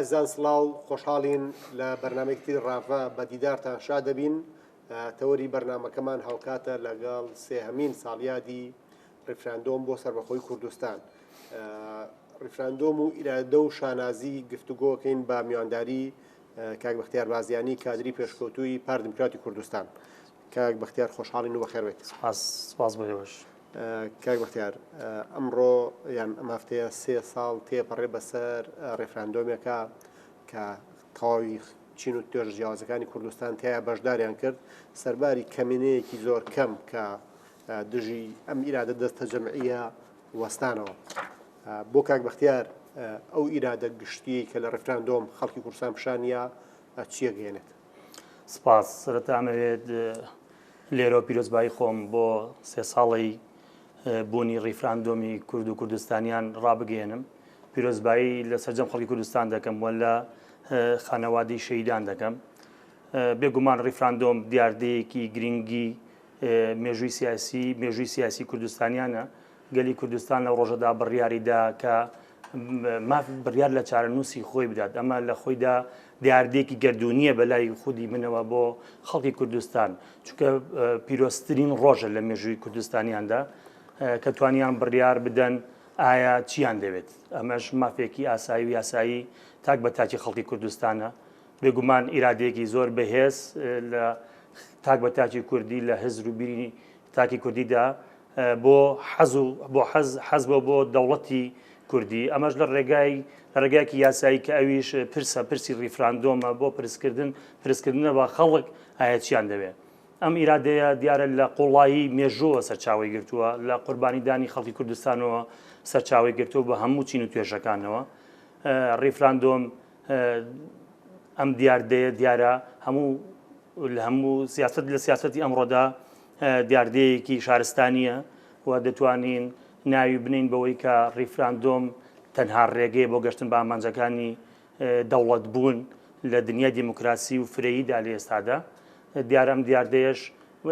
ئازان سڵاو خۆشحاڵین لە بەرنمەیەکی ڕافە بە دیدارتان شاد دەبین. تەوەری بەرنمەکەمان هەڵکاتە لەگەڵ سێهەمین ساڵیادی ڕیفراندۆم بۆ سەربەخۆی کوردستان. ڕیفراندۆم و ئیرادە و شانازی گفتوگۆکەین بە میوانداری کاک بەختیار بازیانی کادری پێشکەوتووی پارتی دموکراتی کوردستان. کاک بەختیار خۆشحاڵین و بەخێر بێت. سپاس بۆیەوەش. کاک بەختیار، ئەمڕۆ یان ئەم هەفتەیە 3 ساڵ تێپەڕێ بەسەر ڕێفراندۆمێکە کە تەواوی چین و توێژ جیاوازەکانی کوردستان تایە بەشداریان کرد، سەرباری کەمینەیەکی زۆر کەم کە دژی ئەم ئیرادە دەستە جەمعیە وەستانەوە. بۆ کاک بەختیار ئەو ئیرادە گشتی کە لە ڕێفراندۆم خەڵکی کوردستان پیشانیە چیە گەێنێت؟ سپاس. سەرەتا ئەمەوێت لێرە پیرۆزبایی خۆم بۆ 3 ساڵی بوونی ڕیفراندۆمی کورد و کوردستانیان ڕابگەێنم. پیرۆزبایی لە سەرجەم خەڵکی کوردستان دەکەم و لە خانەوادی شەهیدان دەکەم. بێگومان ڕیفراندۆم دیاردەیەکی گرنگی مێژووی سیاسی کوردستانیانە. گەلی کوردستان لە ڕۆژەدا بڕیاریدا کە بڕیار لە چارەنووسی خۆی بدات. ئەمە لە خۆیدا دیاردەیەکی گەردونیە بەلای خودی منەوە بۆ خەڵکی کوردستان، چونکە پیرۆزترین ڕۆژە لە مێژووی کوردستانیاندا کە توانیان بڕیار بدەن ئایا چیان دەوێت. ئەمەش مافێکی ئاسایی و یاسایی تاک بە تاکی خەڵکی کوردستانە. بێگومان ئیرادەیەکی زۆر بەهێز لە تاک بە تاکی کوردی لە حزب و بیری تاکی کوردیدا بۆ حەز بۆ دەوڵەتی کوردی. ئەمەش لە ڕێگایەکی یاسایی کە ئەویش پرسی ڕیفراندۆمە بۆ پرسکردنە بە خەڵک ئایا چیان دەوێت. ئەم ئیرادەیە دیارە لە قوڵایی مێژووە سەرچاوی گرتووە، لە قوربانیدانی خەڵکی کوردستانەوە سەرچاوی گرتووە بە هەموو چین و توێژەکانەوە. ڕیفراندۆم ئەم دیارە هەموو لە سیاسەتی ئەمڕۆدا دیاردەیەکی شارستانیە و دەتوانین ناوی بنین بەوەی کە ڕیفراندۆم تەنها ڕێگەی بۆ گەشتن بە ئامانجەکانی دەوڵەت بوون لە دنیای دیموکراسی و فرەییدا لە ئێستادا. دیارەم دیاردەیەش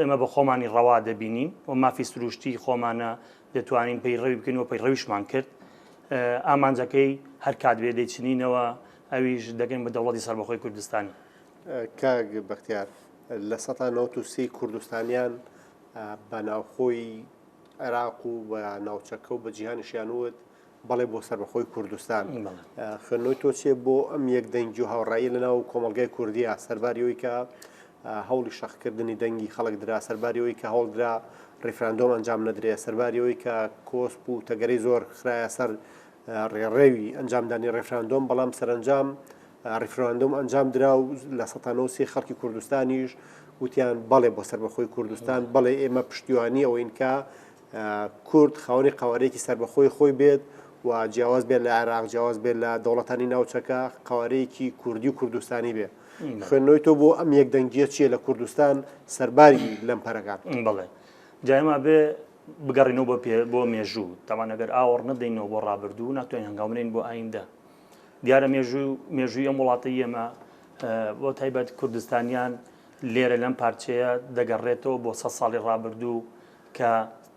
ئێمە بە خۆمانی ڕەوا دەبینین و مافی سروشتی خۆمانە دەتوانین پەیڕەوی بکەین و پەیڕەویشمان کرد. ئامانجەکەی هەر کات بێ دەیچنینەوە ئەویش دەگەین بە دەوڵەتی سەربەخۆی کوردستانی. کاک بەختیار، لە 93 کوردستانیان بە ناوخۆی عێراق و بە ناوچەکە و بە جیهانیشیانوت بەڵێ بۆ سەربەخۆی کوردستان. خوێندنەوەی تۆ چێ بۆ ئەم یەکدەنگی و هاوڕایی لەناو کۆمەلگای کوردیە، سەرباریەوەی کە هەوڵی شەخکردنی دەنگی خەڵک درا، سەرباریەوەی کە هەوڵدرا ڕیفراندۆم ئەنجام نەدرێ، سەرباریەوەی کە کۆسپ و تەگەرەی زۆر خرایە سەر ڕێڕێوی ئەنجامدانی ڕیفراندۆم، بەڵام سەرنجام ڕیفراندۆم ئەنجام درا و لە 93 خەڵکی کوردستانیش وتیان بەڵێ بۆ سەربەخۆی کوردستان، بەڵێ ئێمە پشتیوانی ئەوەین کە کورد خاوەنی قوارەیەکی سەربەخۆی خۆی بێت و جیاواز بێت لە عێراق، جیاواز بێت لە دەوڵەتانی ناوچەکە، قوارەیەکی کوردی و کوردستانی بێ. خوێندنەوەی تۆ بۆ ئەم یەکدەنگیە چیە لە کوردستان سەرباری لەم پەرەکان؟ بڵێ جایما بێ بگەڕینەوە بۆ مێژوو، تاوان ئەگەر ئاوەڕ نەدەینەوە بۆ ڕابردوو ناتوانین هەنگاومێنین بۆ ئایندە. دیارە مێژووی ئەم وڵاتەی ئێمە بۆ تایبەت کوردستانیان لێرە لەم پارچەیە دەگەڕێتەوە بۆ 100 ساڵی ڕابردوو کە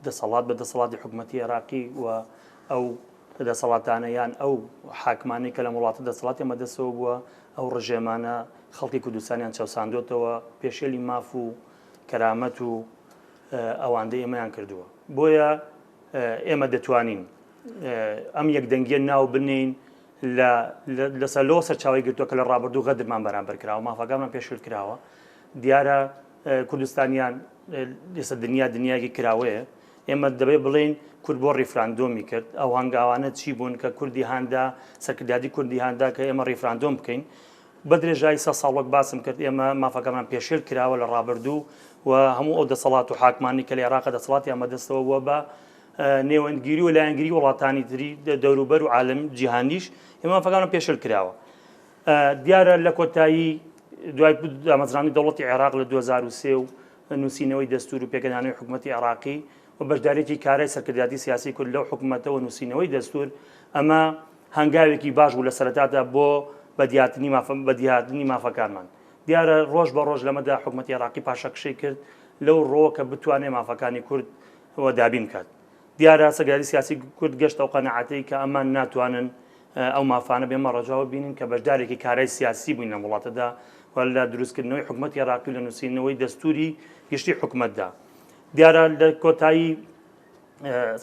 دەسەڵات بە دەسەڵاتی حکوومەتی عێراقی و ئەو دەسەڵاتانەیان ئەو حاکمانی کە لە وڵاتە دەسەڵاتی ئەمەدەستەوە بووە ئەو ڕژێمانە خەڵکی کوردستانیان چەوساندوتەوە، پێشێلی ماف و کەرامەت و ئەوانەی ئێمەیان کردووە. بۆیە ئێمە دەتوانین ئەم یەکدەنگیە ناو بنین لەسەر لۆ سەرچاوی گرتووە کە لە ڕابردوو غەدرمان بەرامبەر کراوە، مافەکانمان پێشکرد کراوە. دیارە کوردستانیان لەسەر دنیایەکی کراوەیە. ئێمە دەبێت بڵین کورد بۆ ڕیفراندۆمی کرد، ئەو هەنگاوانە چی بوون کە کوردی هاندا سەرکردادی کوردی هاندا کە ئێمە ڕیفراندۆم بکەین. بە درێژایی 100 ساڵ باسم کرد ئێمە مافەکەمان پێشێل کراوە لە ڕابردوو و هەموو ئەو دەسەڵات و حاکمانی کە لە عێراق دەسەڵاتی ئەمەدەستەوە بووە بە نێوەندگیری و لایەنگیری وڵاتانی تری دەوروبەر و عالم جیهانیش ئێمە مافەکانمان پێشێل کراوە. دیارە لە کۆتایی دوای دامەزرانی دەوڵەتی عێراق لە 2003 و نووسینەوەی دەستور و پێکەنانەوەی حکوومەتی عێراقی و بەشدارێکی کارای سەرکردایەتی سیاسی کورد لەو حکوومەتەوە نووسینەوەی دەستور، ئەمە هەنگاوێکی باش بوو لە سەرەتادا بۆ بەدیهاتنی مافەکانمان. دیارە ڕۆژ بە ڕۆژ لەمەدا حکوومەتی عێراقی پاشەکشەی کرد لەو ڕۆ کە بتوانێت مافەکانی کورد دابین بکات. دیارە سەرکردایەتی سیاسی کورد گەشتە و قەنەعەتی کە ئەمان ناتوانن ئەو مافانە بێمە ڕەجاوە بینین کە بەشدارێکی کارای سیاسی بووین لە وڵاتەدا لە دروستکردنەوەی حکوومەتی عێراقی لە نووسینەوەی دەستوری گشتی حکوومەتدا. دیارە لە کۆتایی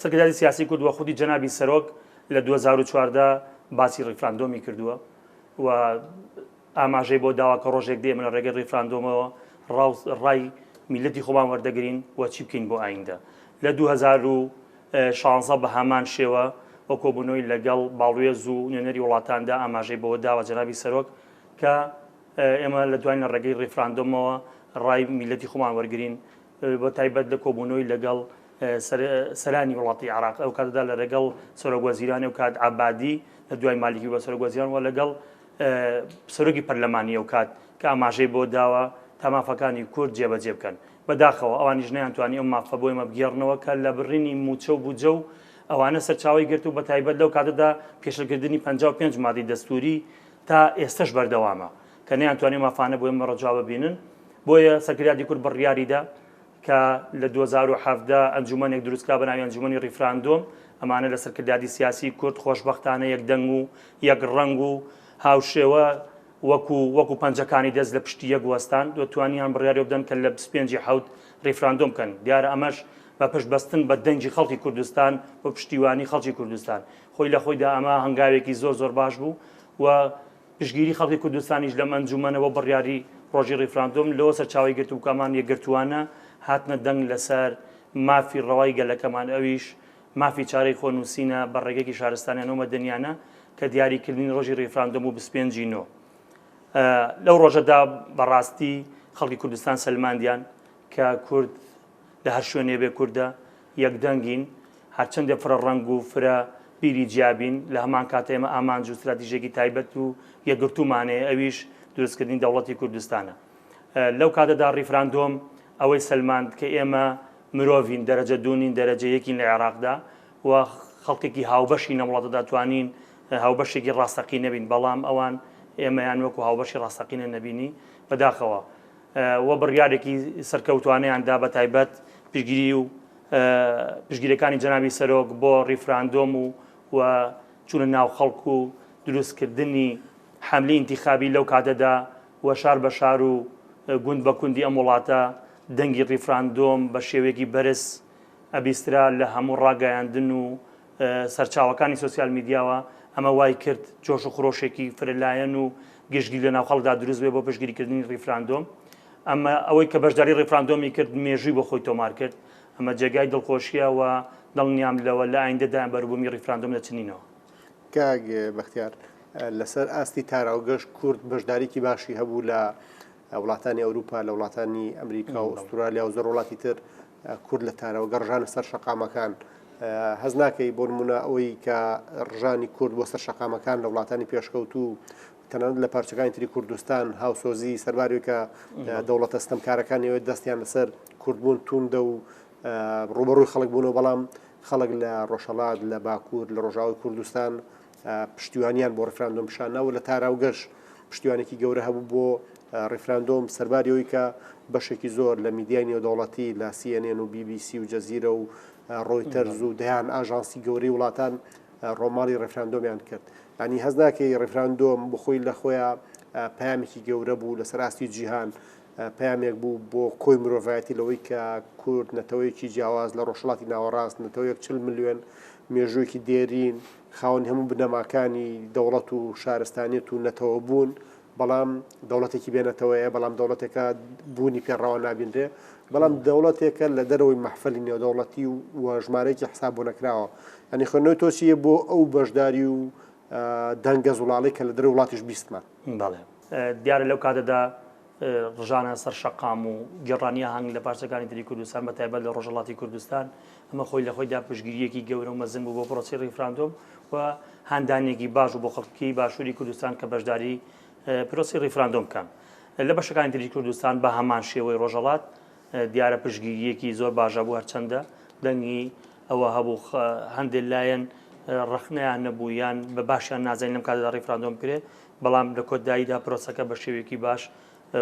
سەرکرداری سیاسی کردووە خودی جەنابی سەرۆک لە 2014 باسی ڕیفراندۆمی کردووە و ئاماژەی بۆ داوا کە ڕۆژێک دێمە لە ڕێگەی ڕیفراندۆمەوە ڕای میلەتی خۆمان وەردەگرین و چی بکەین بۆ ئایندە. لە 2016 بە هەمان شێوە بۆ کۆبوونەوەی لەگەڵ باڵوێز و نوێنەری وڵاتاندا ئاماژەی بۆ داوە جەنابی سەرۆک کە ئێمە لە دوای ڕێگەی ڕیفراندۆمەوە ڕای میلەتی خۆمان وەرگرین بە تایبەت لە کۆبوونەوەی لەگەڵ سەرانی وڵاتی عێراق ئەو کاتدا لە ڕێگەڵ سەرۆکوەزیرانی و کات عەبادی لە دوای مالیکی بە سەرۆکوەزیران وە لەگەڵ سەرۆکی پەرلەمانی ئەو کات کە ئاماژەی بۆ داوە تا مافەکانی کورد جێبەجێ بکەن. بەداخەوە ئەوانیش نەیانتوانی ئەو مافە بۆ ئێمە بگێڕنەوە کە لە بڕینی موچە و بوجە و ئەوانە سەرچاوی گرت و بە تایبەت لەو کاتەدا پێشەکردنی 55 مادەی دەستوری تا ئێستش بەردەوامە کە نەیانتوانی مافانە بۆ ئێمە ڕەجاو ببینن. بۆیە سەرکرداری کورد بڕیاریدا کە لە 2017 ئەنجومەنێک دروستکا بەناوی ئەنجومەنی ڕیفراندۆم ئەمانە لە سەرکرداری سیاسی کورد خۆشبەختانە یەک دەنگ و یەک ڕەنگ و هاوشێوە وەکو پەنجەکانی دەست لە پشتی یەک وەستان دەتوانیان بڕیاری بدەن کە لە 25 ڕیفراندۆم بکەن. دیارە ئەمەش بە پشتبەستن بە دەنگی خەڵکی کوردستان بە پشتیوانی خەڵکی کوردستان خۆی لە خۆیدا ئەمە هەنگاوێکی زۆر باش بوو و پشتگیری خەڵکی کوردستانیش لەم ئەنجومەنەوە بڕیاری ڕۆژی ڕیفراندۆم لەوە سەرچاوی گرت و کامان یەکگرتووانە هاتنە دەنگ لەسەر مافی ڕەوای گەلەکەمان ئەویش مافی چارەی خۆنووسینە بە ڕێگەیەکی شارستانیانەوە مەدەنیانە کە دیاریکردنی ڕۆژی ڕیفراندۆم و 25 لەو ڕۆژەدا بەڕاستی خەڵکی کوردستان سەلماندیان کە کورد لە هەر شوێنێ بێ کووردە یەکدەنگین هەرچەندێ فرە ڕەنگ و فرە بیری جیابین لە هەمان کاتە ئێمە ئامانج و استراتیژێکی تایبەت و یەکگرتومانەیە ئەویش دروستکردنی دەوڵەتی کوردستانە. لەو کاتەدا ڕیفراندۆم ئەوەی سەلماند کە ئێمە مرۆڤین دەرەجە دوونین دەرەجە یەکین لە عێراقدا و خەڵکێکی هاوبەشی نەوڵاتەدا توانین هاوبەشێکی ڕاستەقی نەبین بەڵام ئەوان ئێمەیان وەکو هاوبەشی ڕاستەقینە نەبینی بەداخەوە وە بڕیارێکی سەرکەوتوانەیاندا بە تایبەت پشگیری و پشگیرەکانی جەنابی سەرۆک بۆ ڕیفراندۆم و چوونە ناو خەڵک و دروستکردنی حەملەی ئینتیخابی لەو کاتەدا وە شار بە شار و گوند بە کوندی ئەم وڵاتە دەنگی ڕیفراندۆم بە شێوەیەکی بەرز ئەبیسترا لە هەموو ڕاگەیاندن و سەرچاوەکانی سوسیال میدیاوە ئەمە وای کرد جۆش و خڕۆشێکی فرلایەن و گشتگیر لە ناو خەڵکدا دروست بێ بۆ پشتگیریکردنی ڕیفراندۆم. ئەمە ئەوەی کە بەشداری ڕیفراندۆمی کرد مێژووی بۆ خۆی تۆمار کرد ئەمە جێگای دڵخۆشیە و دڵنیام لەوە لە ئایندەدا بەروبوومی ڕیفراندۆم دەچنینەوە. کاک بەختیار لەسەر ئاستی تاراوگەشت کورد بەشداریکی باشی هەبوو لە وڵاتانی ئەوروپا لە وڵاتانی ئەمریکا و ئوسترالیا و زۆر وڵاتی تر کورد لە تاراوگە ڕژانە سەر شەقامەکان هەز ناکەی بۆ نمونە ئەوەی کە ڕژانی کورد بۆ سەر شەقامەکان لە وڵاتانی پێشکەوت و تەنانەت لە پارچەکانی تری کوردستان هاوسۆزی سەرباری کە دەوڵەتە ستەمکارەکانیەوە دەستیان لەسەر کوردبوون توندە و ڕوبەڕووی خەڵک بوونەوە بەڵام خەڵک لە ڕۆژهەڵات لە باکوور لە ڕۆژاوی کوردستان پشتیوانیان بۆ ڕیفراندۆم پیشانەوە لە تاراوگەشت پشتیوانێکی گەورە هەبوو بۆ ڕیفراندۆم سەرباریەوەی کە بەشێکی زۆر لە میدیای نێودەوڵەتی لە CNN و BBC و جەزیرە و ڕۆیتەرز و دەیان ئاژانسی گەورەی وڵاتان ڕۆماڵی ڕیفراندۆمیان کرد. ینی هەز ناکەی ڕیفراندۆم بخۆی لە خۆیان پامێکی گەورە بوو لەسەر ئاستی جیهان پامێک بوو بۆ کۆی مرۆڤایەتی لەوەی کە کورد نەتەوەیەکی جیاواز لە ڕۆژهەڵاتی ناوەڕاست نەتەوەیەک 40 ملیۆن مێژوویەکی دێرین خاوەن هەموو بنەماکانی دەوڵەت و شارستانیت و نەتەوە بوون بەڵام دەوڵەتێکی بێنێتەوەیە بەڵام دەوڵەتێکە بوونی پێڕاوە نابینرێ بەڵام دەوڵەتێکە لە دەرەوەی مەحفەلی نێودەوڵەتی و ژمارەیەکی حساب بۆ نەکراوە ئەنی خوێندنەوەی تۆچیە بۆ ئەو بەشداری و دەنگە زوڵاڵی کە لە دەرەوە وڵاتیش بیستمان. بەڵێ دیارە لەو کاتەدا ڕژانە سەر شەقام و گێڕانیە هەنگ لە پارچەکانی تری کوردستان بە تایبەت لە ڕۆژهەڵاتی کوردستان ئەمە خۆی لە خۆیدا پشتگیریەکی گەورە و مەزن بوو بۆ پرۆسی ڕیفراندۆم و هەندانێکی باش و بۆ خەڵکی باشووری کوردستان کە بەشداری پرۆسی ڕیفراندۆم بکەن. لە بەشەکانی تری کوردستان بە هەمان شێوەی ڕۆژهەڵات دیارە پشتگیریەکی زۆر باشە بوو هەرچەندە دەنگی ئەوە هەبوو هەندێک لایەن ڕخنەیان نەبوویان بە باشیان نازانین لەم کاتەدا ڕیفراندۆم کرێ بەڵام لە کۆتاییدا پرۆسەکە بە شێوەیەکی باش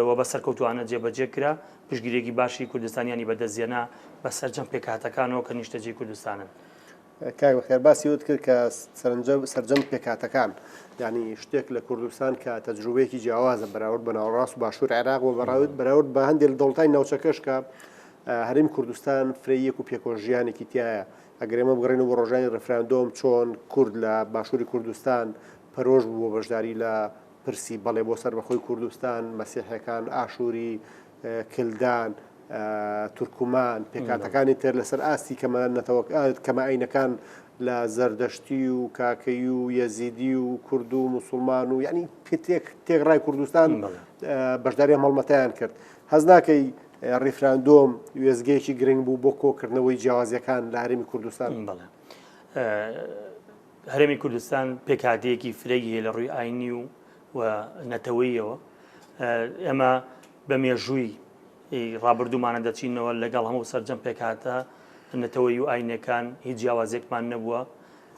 و بە سەرکەوتوانە جێبەجێ کرا پشتگیرێکی باشی کوردستانیانی بەدەستێنا بە سەرجەم پێکهاتەکانەوە کە نیشتەجێی کوردستانن. کاک بەخێر باسی وت کرد کە سەرجەم پێکاتەکان یعنی شتێک لە کوردستان کە تەجروبەیەکی جیاوازە بەراورد بە ناوەڕاست و باشوور عێراق و بەراورد بە هەندێک دەوڵەتانی ناوچەکەش کە هەرێمی کوردستان فرەیەک و پێکۆژیانێکی تایە. ئەگەر ئێمە بگەڕێنەوە بۆ ڕۆژانی ڕفراندۆم چۆن کورد لە باشووری کوردستان پەرۆژ بوو بۆ بەشداری لە پرسی بەڵێ بۆ سەربەخۆی کوردستان مەسیحەکان ئاشووری کلدان تورکمان پێکاتەکانی تر لەسەر ئاستی کەمەعینەکان لە زەردەشتی و کاکەی و یەزیدی و کورد و موسڵمان و یعنی تێکڕای کوردستان بەشداری هەڵمەتیان کرد. هەز ناکەی ڕیفراندۆم وێزگەیەکی گرنگ بوو بۆ کۆکردنەوەی جیاوازیەکان لە هەرێمی کوردستان. هەرێمی کوردستان پێکاتەیەکی فرەیی هەیە لە ڕووی ئاینی و نەتەوەییەوە. ئێمە بە مێژووی ڕابردوومانە دەچینەوە لەگەڵ هەموو سەرجەم پێکاتە نەتەوەی و ئاینەکان هیچ جیاوازێکمان نەبووە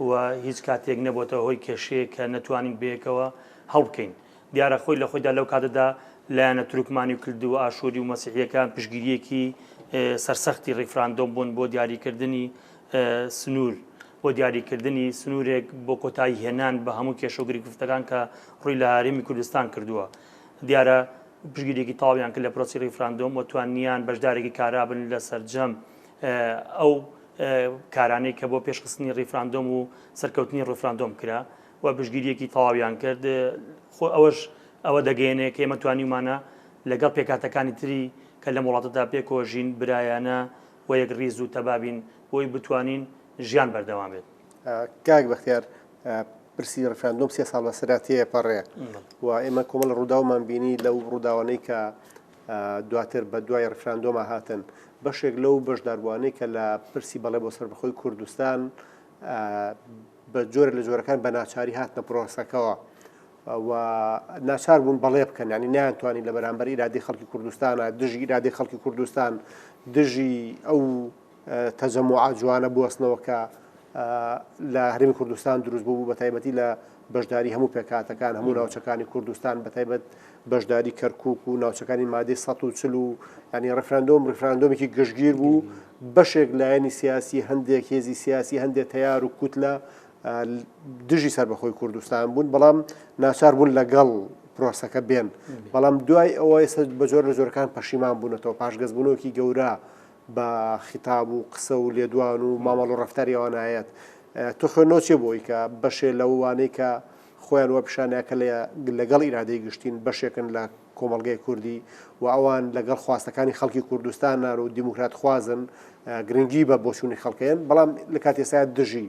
و هیچ کاتێک نەبووەتەوە هۆی کێشەیە کە نەتوانین بەیەکەوە هەڵبکەین. دیارە خۆی لە خۆیدا لەو کاتەدا لایەنە تورکمانی و کلد و ئاشووری و مەسیحیەکان پشگیریەکی سەرسەختی ڕیفراندۆم بوون بۆ دیاریکردنی سنوور بۆ دیاریکردنی سنوورێک بۆ کۆتایی هێنان بە هەموو کێشە و گرفتەکان کە ڕووی لە هەرێمی کوردستان کردووە. دیارە پشگیرێکی تاویان کرد لە پرۆسی ڕیفراندۆم و توانیان بەشدارێکی کارابن لە سەرجەم ئەو کارانەی کە بۆ پێشخستنی ڕیفراندۆم و سەرکەوتنی ڕیفراندۆم کرا و پشگیریەکی تەواویان کرد. ئەوە دەگەێنێ کە ئێمە توانیمانە لەگەڵ پێکاتەکانی تری کە لە وڵاتەدا پێکۆژین برایانە و یەک ڕیز و تەبابین بۆی بتوانین ژیان بەردەوام بێت. کاک بەختیار پرسی ڕفراندۆم 3 ساڵ لە سەراتەیە پەڕێ و ئێمە کۆمەڵ ڕووداومان بینی لەو ڕووداوانەی کە دواتر بە دوای ڕفراندۆمە هاتن بەشێک لەو بەشداربووانەی کە لە پرسی بەڵێ بۆ سەربەخۆی کوردستان بە جۆرە لە جۆرەکان بە ناچاری هاتنە پرۆسەکەەوە و ناچار بوون بەڵێ بکەن ینی نیانتوانین لە بەرامبەر ئیرادەی خەڵکی کوردستانە دژی ئیرادەی خەڵکی کوردستان دژی ئەو تەجەموعات جوانە بوەستنەوە کە لە هەرێمی کوردستان دروست بوو بە تایبەتی لە بەشداری هەموو پێکاتەکان هەموو ناوچەکانی کوردستان بە تایبەت بەشداری کەرکووک و ناوچەکانی مادەی 140 و ینی ڕفراندۆمێکی گشتگیر بوو بەشێک لایەنی سیاسی هەندێک هێزی سیاسی هەندێک تەیار و کوتلە دژی سەربەخۆی کوردستان بوون بەڵام ناچار بوون لەگەڵ پرۆسەکە بێن بەڵام دوای ئەوە ئێستا بە جۆر لە جۆرەکان پەشیمان بوونەتەوە پاشگەزبوونەوەکی گەورە بە خیتاب و قسە و لێدوان و مامەڵ و ڕەفتاری ئەوانایەت تۆ خوێنەوە چێ بۆی کە بەشێ لەوانەی کە خۆیان وە پیشانەکە لەگەڵ ئیرادەی گشتین بەشێکن لە کۆمەڵگەی کوردی و ئەوان لەگەڵ خواستەکانی خەڵکی کوردستانان و دیموکرات خوازن گرنگی بە بۆچوونی خەڵکەیەن بەڵام لە کاتێسایە دژی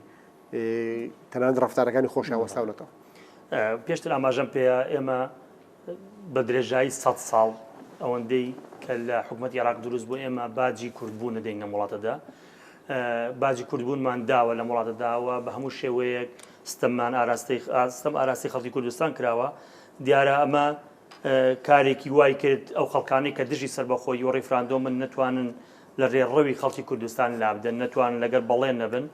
تەنانەت ڕەفتارەکانی خۆشیان وەستاونەتەوە. پێشتر ئاماژەم پێە ئێمە بە درێژایی 100 ساڵ ئەوەندەی کە لە حکوومەتی عێراق دروست بوو ئێمە باجی کوردبوون نەدەین لە وڵاتەدا باجی کوردبوونمان داوە لە وڵاتەداوە بە هەموو شێوەیەک ستەممان ئاراستەم ئاراستی خەڵکی کوردستان کراوە. دیارە ئەمە کارێکی وای کرد ئەو خەڵکانی کە دژی سەربەخۆی و ڕیفراندۆم من نتوانن لە ڕێڕەوی خەڵکی کوردستان لابدەن نتوانن لەگەر بەڵێن نەبن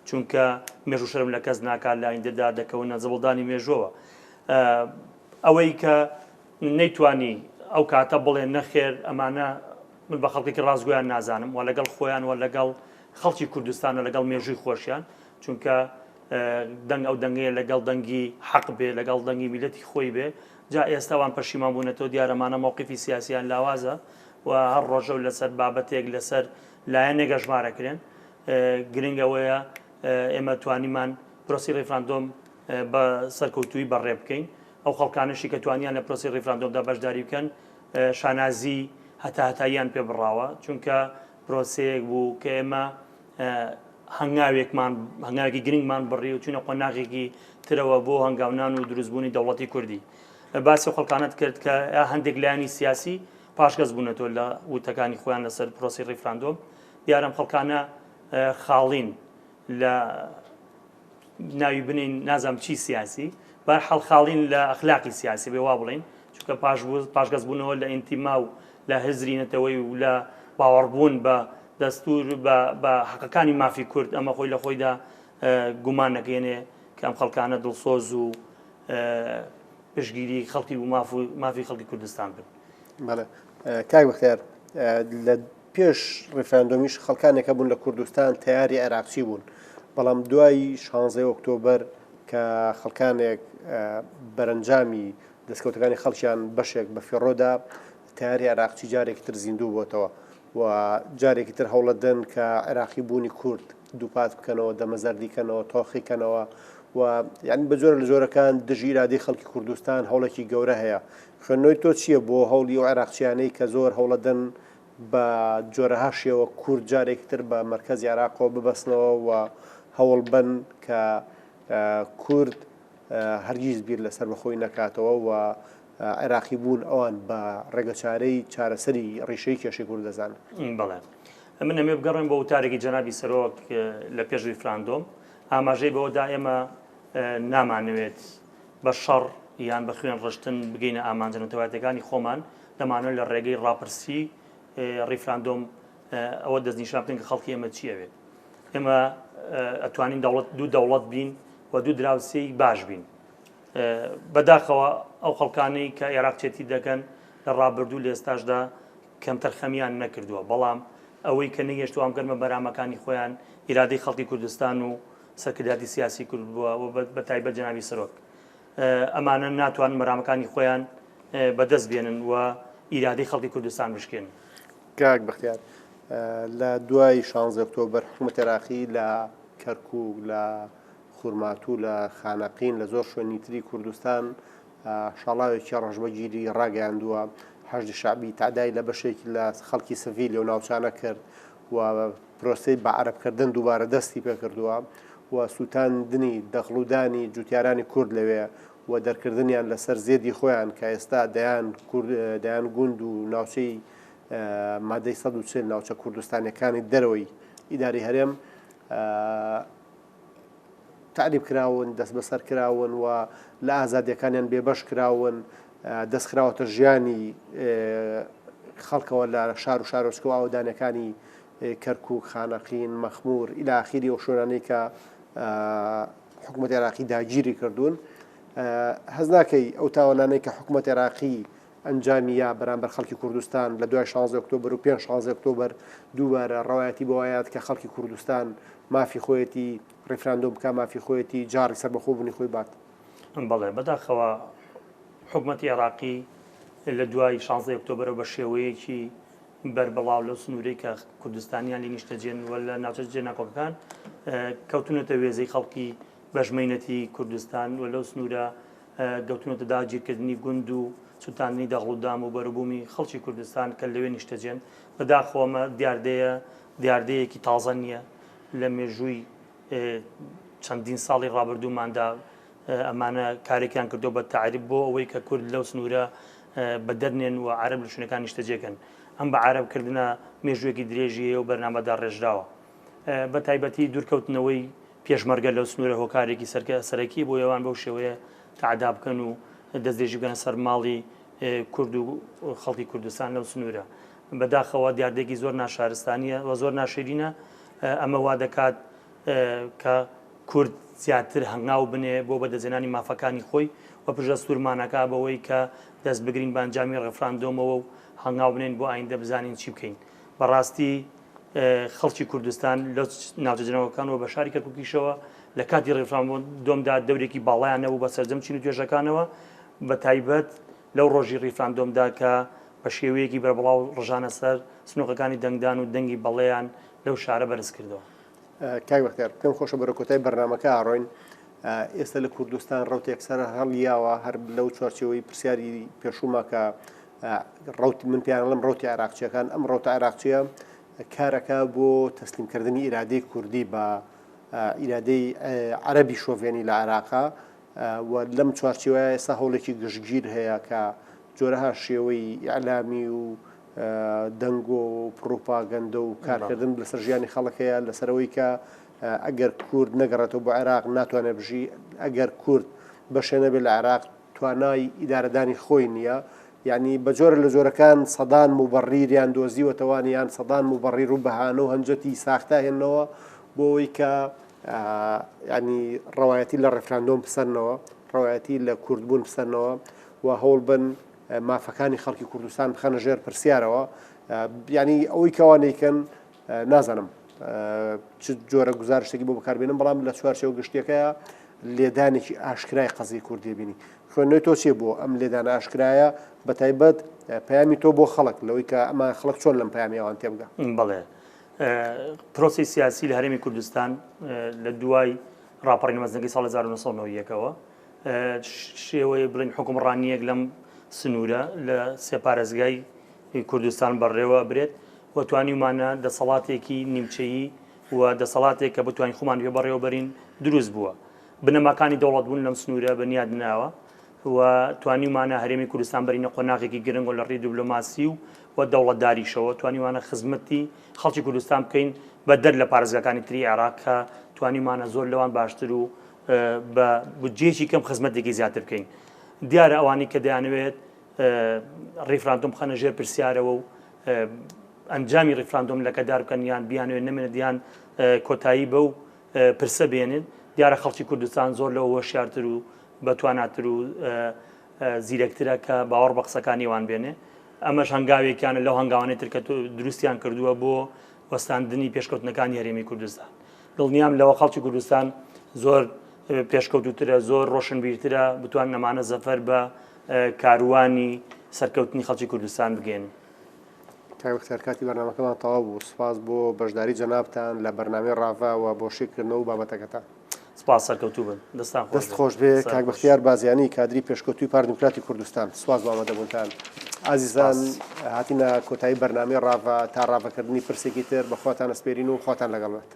چونکە مێژوو شەرم لە کەس ناکات لە ئایندەدا دەکەونە زەبڵدانی مێژووە. ئەوەی کە نەیتوانی ئەو کاتە بڵێن نەخێر ئەمانە من بە خەڵکێکی ڕازگویان نازانم و لەگەڵ خۆیان و لەگەڵ خەڵکی کوردستانە لەگەڵ مێژووی خۆشیان چونکە دەنگ ئەو دەنگەیە لەگەڵ دەنگی حەق بێ لەگەڵ دەنگی میلەتی خۆی بێ جا ئێستاوان پەشیمان بوونەتەوە دیارەمانە مووقیفی سیاسیان لاوازە و هەر ڕۆژە و لەسەر بابەتێک لەسەر لایەنێک ژمارەکرێن گرنگەوەیە ئێمە توانیمان پرۆسی ڕیفراندۆم بە سەرکەوتووی بەڕێ بکەین ئەو خەڵکانشی کە توانیان لە پرۆسی ڕیفراندۆمدا بەشداری بکەن شانازی هەتایان پێ بڕاوە چونکە پرۆسەیەک بوو کە ئێمە هەنگاوێکی گرنگمان بڕی و چونە قۆناغێکی ترەوە بۆ هەنگاونان و دروستبوونی دەوڵەتی کوردی باسی خەڵکانت کرد کە هەندێک لایانی سیاسی پاشگەز بوونەتەوە لە وتەکانی خۆیان لەسەر پرۆسی ڕیفراندۆم دیارم خەڵکانە خاڵین لە ناوی بنین نازام چی سیاسی بەرحەڵ خاڵین لە ئەخلاقی سیاسی بێ وا بڵین چونکە پاشگەز بوونەوە لە ئینتیما و لە هزرینەتەوەی و لە باوەڕبوون بە دەستور بە حەقەکانی مافی کورد ئەمە خۆی لە خۆیدا گومان نەکەێنێ کە ئەم خەڵکانە دڵسۆز و پشگیری خەڵکی و مافی خەڵکی کوردستان بن. کاک بەختیار لە پێش ڕیفراندۆمیش خەڵکانێکە بوون لە کوردستان تیاری عێراقچی بوون بەڵام دوای 16 ئۆکتۆبر کە خەڵکانێک بەرەنجامی دەستکەوتەکانی خەڵکیان بەشێک بە فێڕۆدا تیاری عێراقچی جارێکی تر زیندوو بۆتەوە و جارێکی تر هەوڵەدەن کە عێراقی بوونی کورد دووپات بکەنەوە دەمەزەردیکەنەوە تۆخیکەنەوە و یعنی بە جۆرە لە جۆرەکان دژی ئیرادەی خەڵکی کوردستان هەوڵێکی گەورە هەیە. خوێندنەوەی تۆ چییە بۆ هەوڵی و عێراقچیانەی کە زۆر هەوڵەدەن بە جۆرەها شێوە کورد جارێکی تر بە مەرکەزی عێراقەوە ببەستنەوە و هەوڵ بن کە کورد هەرگیز بیر لەسەر بەخۆی نەکاتەوە و عێراقی بوون ئەوان بە ڕێگەچارەی چارەسەری ڕیشەی کێشەی کوورد دەزانن. بەڵێ من ئەمێ بگەڕێن بە وتارێکی جەنابی سەرۆک لە پێش ریفراندۆم ئاماژەی بەوەدا ئێمە نامانەوێت بە شەڕ یان بە خوێن ڕشتن بگەینە ئامانجەنەوەتەوایەتەکانی خۆمان دەمانێت لە ڕێگەی ڕاپرسی ریفراندۆم ئەوە دەستنیشان بکەین کە خەڵکی ئێمە چیەوێت. ئێمە ئەتوانین دوو دەوڵەت بین و دوو دراوسەی باش بین. بەداخەوە ئەو خەڵکانەی کە عێراقچێتی دەکەن لە ڕابردوو لە ئێستاشدا کەمتر خەمیان نەکردووە، بەڵام ئەوەی کە نەگەشتووە ئەم گەرمە بەرامەکانی خۆیان ئیرادەی خەڵکی کوردستان و سەرکرداتی سیاسی کرد بووە و بە تایبەت جەنابی سەرۆک ئەمانە ناتوان بەرامەکانی خۆیان بەدەست بێنن و ئیرادەی خەڵکی کوردستان بشکێن. کاک بەختیار لە دوای 16 ئۆکتۆبر حکوومەتی عێراقی لە کەرکووک لە خورماتوو لە خانەقین لە زۆر شوێنی تری کوردستان شەڵاوێکی ڕەشبەگیری ڕاگەیاندووە حەشدی شعبی تعدای لە بەشێکی لە خەڵکی سڤیل و ناوچانە کرد و پرۆسەی بە عەرەبکردن دووبارە دەستی پێکردووە و سووتاندنی دەخڵودانی جوتیارانی کورد لەوێ و دەرکردنیان لەسەر زێدی خۆیان کە ئێستا دەیان گوند و ناوچەی مادەی 140 ناوچە کوردستانیەکانی دەرەوەی ئیداری هەرێم تعریب کراون دەست بەسەر کراون و لە ئازادیەکانیان بێبەش کراون دەستخراوەتە ژیانی خەڵکەوە لە شار و شارۆچکەوە ئاودانەکانی کەرکووک خانەقین مەخمور ئیلا ئاخیری ئەو شوێنانەی کە حکوومەتی عێراقی داگیری کردوون. هەز ناکەی ئەو تاوانانەی کە حکوومەتی عێراقی ئەنجامیە بەرامبەر خەڵکی کوردستان لە دوای 16 ئۆکتۆبر و پێش 16 ئۆکتۆبر دووبارە ڕەوایەتی بەوایەت کە خەڵکی کوردستان مافی خۆیەتی ڕیفراندۆم بکە مافی خۆیەتی جاری سەربەخۆبوونی خۆی بات. بەڵێ بەداخەوە حکوومەتی عێراقی لە دوای 16 ئۆکتۆبرەوە بە شێوەیەکی بەربەڵاو لەو سنوورەی کە کوردستانیان لێ نیشتەجێن و لە ناوچە جێناکۆکەکان کەوتونەتە وێزەی خەڵکی بەژمەینەتی کوردستان و لەو سنوورە گەوتونەتە داگیرکردنی گوند و سووتاندنی دەغڵودام و بەروبوومی خەڵکی کوردستان کە لەوێ نیشتەجێن. بەداخەوەمە دیاردەیەکی تازە نییە لە مێژووی چەندین ساڵی ڕابردووماندا ئەمانە کارێکیان کردو بە تعریب بۆ ئەوەی کە کورد لەو سنوورە بە دەرنێن و عەرەب لە شوێنەکان نیشتەجێکەن. ئەم بە عەرەبکردنە مێژوویەکی درێژیە و بەرنامەدا ڕێژراوە. بە تایبەتی دوورکەوتنەوەی پێشمەرگە لەو سنوورە هۆکارێکی سەرەکی بۆ ئێوان بەو شێوەیە تعدا بکەن و دەستدێژی بکەنە سەر ماڵی کورد و خەڵکی کوردستان لەو سنوورە. بەداخەوە دیاردێکی زۆر ناشارستانیە و زۆر ناشرینە. ئەمە وا دەکات کە کورد زیاتر هەنگاو بنێ بۆ بەدەستهێنانی مافەکانی خۆی و پشدەستورمانەکە بەوەی کە دەست بگرین بە ئەنجامی ڕێفراندۆمەوە و هەنگاو بنێن بۆ ئایندە بزانین چی بکەین. بەڕاستی خەڵکی کوردستان لە ناوچە جەنەوەکانەوە بە شاری کەرکووکیشەوە لە کاتی ڕێفراندۆمدا دەورێکی باڵایان نەبوو بە سەرجەم چین و توێژەکانەوە بە تایبەت لەو ڕۆژی ڕیفراندۆمدا کە بە شێوەیەکی بەربڵاو ڕژانە سەر سنووقەکانی دەنگدان و دەنگی بەڵێیان لەو شارە بەرز کردەوە. کاک بەختیار پێم خۆشە بەرە کۆتای بەرنامەکە ئاڕۆین. ئێستا لە کوردستان ڕەوتێک سەر هەڵیاوە هەر لەو چوارچەوەی پرسیاری پێشوومە کە ڕەوت من پێیانڵم ڕەوتی عێراقچیەکان ئەم ڕەوتە عێراقچیە کارەکە بۆ تەسلیمکردنی ئیرادەی کوردی بە ئیرادەی عەرەبی شۆڤێنی لە عێراقا و لەم چوارچەوەیە ئێستا هەوڵێکی گشتگیر هەیە کە جۆرەها شێوەی ئیعلامی و دەنگ و پرۆپاگەندە و کارکردن لەسەر ژیانی خەڵکەیە لەسەرەوەی کە ئەگەر کورد نەگەڕێتەوە بۆ عێراق ناتوانێت بژی ئەگەر کورد بەشێ نەبێت لە عێراق توانای ئیدارەدانی خۆی نییە. یعنی بە جۆرە لە جۆرەکان سەدان موبەڕیریان دۆزیوەتەوانیان سەدان موبەڕیر و بەهانە و هەنجەتی ساختە هێنەوە بۆ ئەوەی کە ینی ڕەوایەتی لە ڕێفراندۆم بسەرنەوە ڕەوایەتی لە کوردبوون بسەرنەوە و هەوڵ بن مافەکانی خەڵکی کوردستان بخەنە ژێر پرسیارەوە. ینی ئەوەی کەوانەیکەن نازانم چ جۆرە گزارشتێکی بۆ بەکاربێنم بەڵام لە چوارچێوە گشتیەکەیە لێدانێکی ئاشکرای قەزی کوردی بینی خوێندنەوەی تۆ چێ بووە ئەم لێدانە ئاشکرایە بە تایبەت پەیامی تۆ بۆ خەڵک لەوەی کە ئەمە خەڵک چۆن لەم پەیامی ئەوان تێبگا بەڵێ پرۆسی سیاسی لە هەرێمی کوردستان لە دوای ڕاپەڕینی مەزنەکەی ساڵ 1990ەوە شێوەیە بڵین حکومڕانیەک لەم سنوورە لە سێپارێزگای کوردستان بەڕێوە برێت و توانیمانە دەسەڵاتێکی نیمچەیی و دەسەڵاتێک کە بتوانین خۆمان پێ بەڕێوە بەرین دروست بووە بنەماکانی دەوڵەت بوون لەم سنوورە بەنیاد ناوە و توانیمانە هەرێمی کوردستان بەرینە قۆناغێکی گرنگ و لە ڕێی دیبلۆماسی و دەوڵەتداریشەوە توانیمانە خزمەتی خەڵکی کوردستان بکەین بە دەر لە پارێزگاکانی تری عێراق کە توانیمانە زۆر لەوان باشتر و بە بودجێکی کەم خزمەتێکی زیاتر بکەین دیارە ئەوانی کە دەیانەوێت ڕیفراندۆم بخەنە ژێر پرسیارەوە و ئەنجامی ڕیفراندۆم لەکەدار بکەن یان بیانوێت نەمێنێت یان کۆتایی بە و پرسە بێنن دیارە خەڵکی کوردستان زۆر لەوە وەشیارتر و بەتواناتر و زیرەکترە کە باوەڕ بە قسەکانی وان بێنێ ئەمەش هەنگاوێکیانە لەو هەنگاوانێتتر کە دروستیان کردووە بۆ وەستاندنی پێشکەوتنەکانی هەرێمی کوردستان دڵنیام لەوە خەڵکی کوردستان زۆر پێشکەوتوترە زۆر ڕۆشنبیرترە بتوان نەمانە زەفەر بە کاروانی سەرکەوتنی خەڵکی کوردستان بگێنن کاکتەر کاتی بەرنامەکەمان تەواو بوو سپاس بۆ بەشداری جەنابتان لە بەرنامەی ڕاڤ بۆ شێرکردنەوە و بابەتەکەتان سپاس سەرکەوتوو بن دەست خۆش بێ کاک بەختیار بازیانی کادری پێشکەوتوی پاردیموکراتی کوردستان سپاس بۆ ئامادەبوونتان عزیزان هاتینە کۆتایی بەرنامەی ڕاڤ تا ڕاڤەکردنی پرسێکی تر بەخواتان ئەسپێرین و خواتان لەگەڵ بێت